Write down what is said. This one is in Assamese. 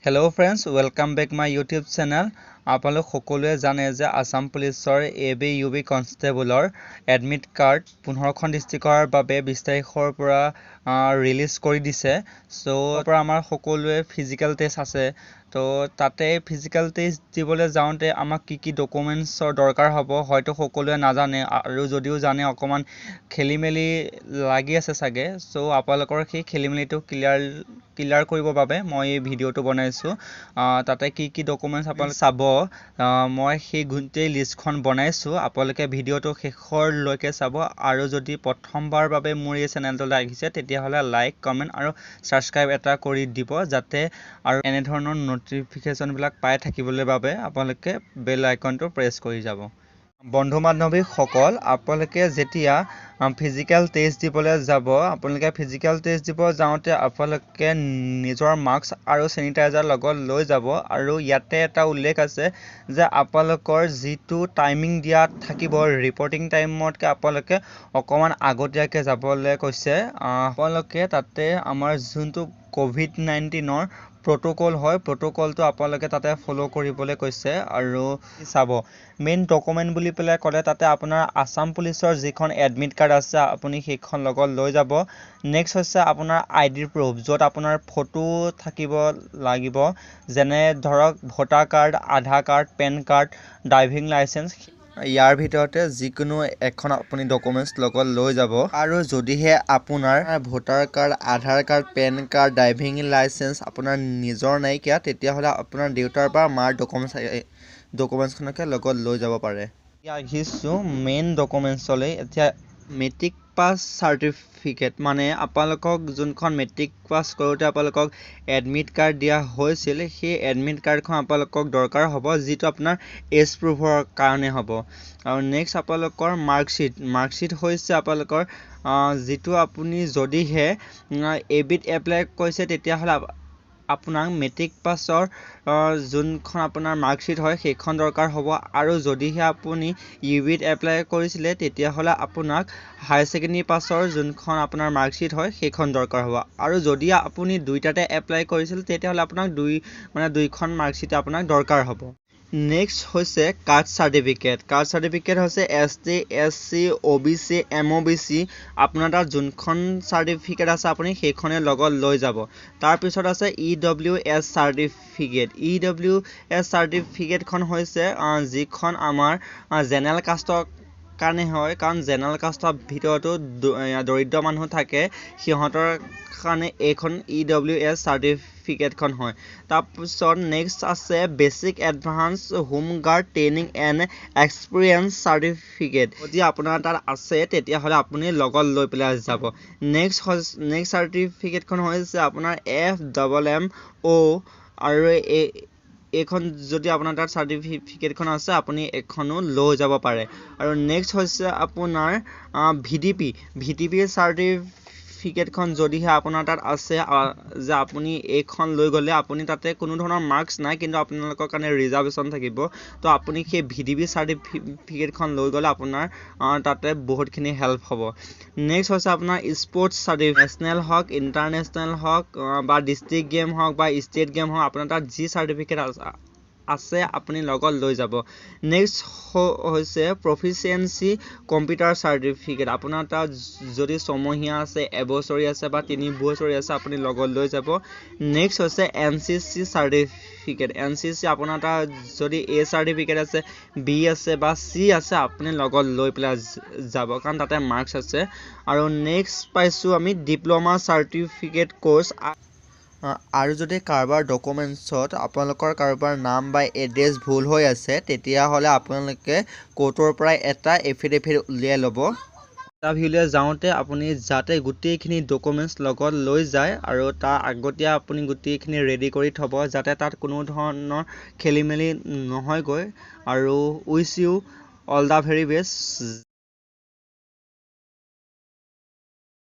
Hello friends, welcome back my YouTube channel. আপোনালোক সকলোৱে জানে যে আসাম পুলিচৰ ABUB কনষ্টেবলৰ এডমিট কাৰ্ড 15খন ডিস্ট্ৰিক্টৰ বাবে 20 তাৰিখৰ পৰা ৰিলিজ কৰি দিছে। সো পৰা আমাৰ সকলোৱে ফিজিক্যাল টেষ্ট আছে। তো তাতে ফিজিক্যাল টেষ্ট দিবলৈ যাওঁতে আমাক কি ডকুমেন্টছৰ দৰকাৰ হ'ব হয়তো সকলোৱে নাজানে আৰু যদিও জানে অকমান খেলিমেলি লাগি আছে চাগে। সো আপোনালোকৰ সেই খেলিমেলিটো ক্লিয়াৰ কৰিবৰ বাবে মই এই ভিডিওটো বনাইছো। তাতে কি ডকুমেন্টছ আপোনালোকে চাব মই সেই গোটেই লিষ্টখন বনাইছো। আপোনালোকে ভিডিওটো শেষৰলৈকে চাব আৰু যদি প্ৰথমবাৰ বাবে মোৰ এই চেনেলটোলৈ আহিছে তেতিয়াহ'লে লাইক কমেন্ট আৰু সাবস্ক্ৰাইব এটা কৰি দিব যাতে আৰু এনে ধৰণৰ নটিফিকেশনবিলাক পাই থাকিবলৈ বাবে আপোনালোকে বেল আইকনটো প্ৰেছ কৰি যাব। বন্ধু বান্ধৱীসকল আপোনালোকে যেতিয়া ফিজিক্যাল টেষ্ট দিবলৈ যাব আপোনালোকে ফিজিক্যাল টেষ্ট দিব যাওঁতে আপোনালোকে নিজৰ মাস্ক আৰু স্যানিটাইজাৰ লগত লৈ যাব আৰু ইয়াতে এটা উল্লেখ আছে যে আপোনালোকৰ যিটো টাইমিং দিয়া থাকিব ৰিপৰ্টিং টাইমতকৈ আপোনালোকে অকমান আগতীয়াকৈ যাবলৈ কৈছে। আপোনালোকে তাতে আমাৰ যোনটো কোভিড-19ৰ প্ৰোটোকল হয় প্ৰোটোকলটো আপোনালোকে তাতে ফলো কৰিবলৈ কৈছে। আৰু চাব মেইন ডকুমেন্ট বুলি পেলাই ক'লে তাতে আপোনাৰ আসাম পুলিচৰ যিখন এডমিট কাৰ্ড আছে আপুনি সেইখন লগত লৈ যাব। নেক্সট হৈছে আপোনাৰ আইডি প্ৰুফ য'ত আপোনাৰ ফটো থাকিব লাগিব, যেনে ধৰক voter card, Aadhaar card, PAN card, driving licence. ইয়াৰ ভিতৰতে যিকোনো এখন আপুনি ডকুমেন্টছ লগত লৈ যাব। আৰু যদিহে আপোনাৰ voter card, Aadhaar card, PAN card, driving licence আপোনাৰ নিজৰ নাইকিয়া তেতিয়াহ'লে আপোনাৰ দেউতাৰ বা মাৰ ডকুমেন্টছখনকে লগত লৈ যাব পাৰে। এতিয়া আহিছো মেইন ডকুমেন্টছলৈ। এতিয়া মেট্ৰিক পাছ চাৰ্টিফিকেট মানে আপোনালোকক যোনখন মেট্ৰিক পাছ কৰোঁতে আপোনালোকক এডমিট কাৰ্ড দিয়া হৈছিল সেই এডমিট কাৰ্ডখন আপোনালোকক দৰকাৰ হ'ব যিটো আপোনাৰ এজ প্ৰুফৰ কাৰণে হ'ব। আৰু নেক্সট আপোনালোকৰ মাৰ্কশ্বিট হৈছে আপোনালোকৰ যিটো আপুনি যদিহে এবিট এপ্লাই কৰিছে তেতিয়াহ'লে আপোনাক মেট্ৰিক পাছৰ যোনখন আপোনাৰ মাৰ্কশ্বিট হয় সেইখন দৰকাৰ হ'ব। আৰু যদিহে আপুনি ইউবিত এপ্লাই কৰিছিলে তেতিয়াহ'লে আপোনাক হায়াৰ ছেকেণ্ডেৰী পাছৰ যোনখন আপোনাৰ মাৰ্কশ্বিট হয় সেইখন দৰকাৰ হ'ব। আৰু যদি আপুনি দুইটাতে এপ্লাই কৰিছিল তেতিয়াহ'লে আপোনাক দুইখন মাৰ্কশ্বিট আপোনাক দৰকাৰ হ'ব। নেক্সট হৈছে কাষ্ট চাৰ্টিফিকেট হৈছে ST, SC, OBC, MOBC আপোনাৰ তাত যোনখন চাৰ্টিফিকেট আছে আপুনি সেইখনে লগত লৈ যাব। তাৰপিছত আছে EWS চাৰ্টিফিকেটখন হৈছে যিখন আমাৰ জেনেৰেল কাষ্টৰ কাৰণে হয়, কাৰণ জেনেৰেল কাষ্টৰ ভিতৰতো দৰিদ্ৰ মানুহ থাকে সিহঁতৰ কাৰণে এইখন EWS চাৰ্টিফিকেটখন হয়। তাৰপিছত নেক্সট আছে basic advance home guard training and experience certificate. যদি আপোনাৰ তাত আছে তেতিয়াহ'লে আপুনি লগত লৈ পেলাই যাব। নেক্সট চাৰ্টিফিকেটখন হৈছে আপোনাৰ FMMO আৰু এইখন যদি আপোনাৰ তাত চাৰ্টিফিকেটখন আছে আপুনি এখনো লৈ যাব পাৰে। আৰু নেক্সট হৈছে আপোনাৰ VDP চাৰ্টিফিকেটখন যদিহে আপোনাৰ তাত আছে যে আপুনি এইখন লৈ গ'লে আপুনি তাতে কোনো ধৰণৰ মাৰ্কছ নাই কিন্তু আপোনালোকৰ কাৰণে ৰিজাৰ্ভেশ্যন থাকিব। তো আপুনি সেই VDP চাৰ্টিফিকেটখন লৈ গ'লে আপোনাৰ তাতে বহুতখিনি হেল্প হ'ব। নেক্সট হৈছে আপোনাৰ স্পৰ্টছ চাৰ্টিফিকেট, নেশ্যনেল হওক, ইণ্টাৰনেশ্যনেল হওক বা ডিষ্ট্ৰিক্ট গেম হওক বা ষ্টেট গেম হওক আপোনাৰ তাত যি চাৰ্টিফিকেট আছে আপুনি লগত লৈ যাব। নেক্সট হৈছে প্ৰফিচিয়েঞ্চি কম্পিউটাৰ চাৰ্টিফিকেট। আপোনাৰ তাত যদি ছমহীয়া আছে, এবছৰীয়া আছে বা 3 বছৰীয়া আছে আপুনি লগত লৈ যাব। নেক্সট হৈছে NCC চাৰ্টিফিকেট। NCC আপোনাৰ তাত যদি A চাৰ্টিফিকেট আছে, B আছে বা C আছে আপুনি লগত লৈ পেলাই যাব কাৰণ তাতে মাৰ্কছ আছে। আৰু নেক্সট পাইছোঁ আমি ডিপ্ল'মা চাৰ্টিফিকেট কোৰ্চ। আৰু যদি কাৰোবাৰ ডকুমেন্টছত আপোনালোকৰ কাৰোবাৰ নাম বা এড্ৰেছ ভুল হৈ আছে তেতিয়াহ'লে আপোনালোকে কোৰ্টৰ পৰাই এটা এফিডেভিট উলিয়াই ল'ব। ইণ্টাৰভিউলৈ যাওঁতে আপুনি যাতে গোটেইখিনি ডকুমেন্টছ লগত লৈ যায় আৰু তাৰ আগতীয়া আপুনি গোটেইখিনি ৰেডি কৰি থ'ব যাতে তাত কোনো ধৰণৰ খেলিমেলি নহয়গৈ। আৰু wish you all the very best.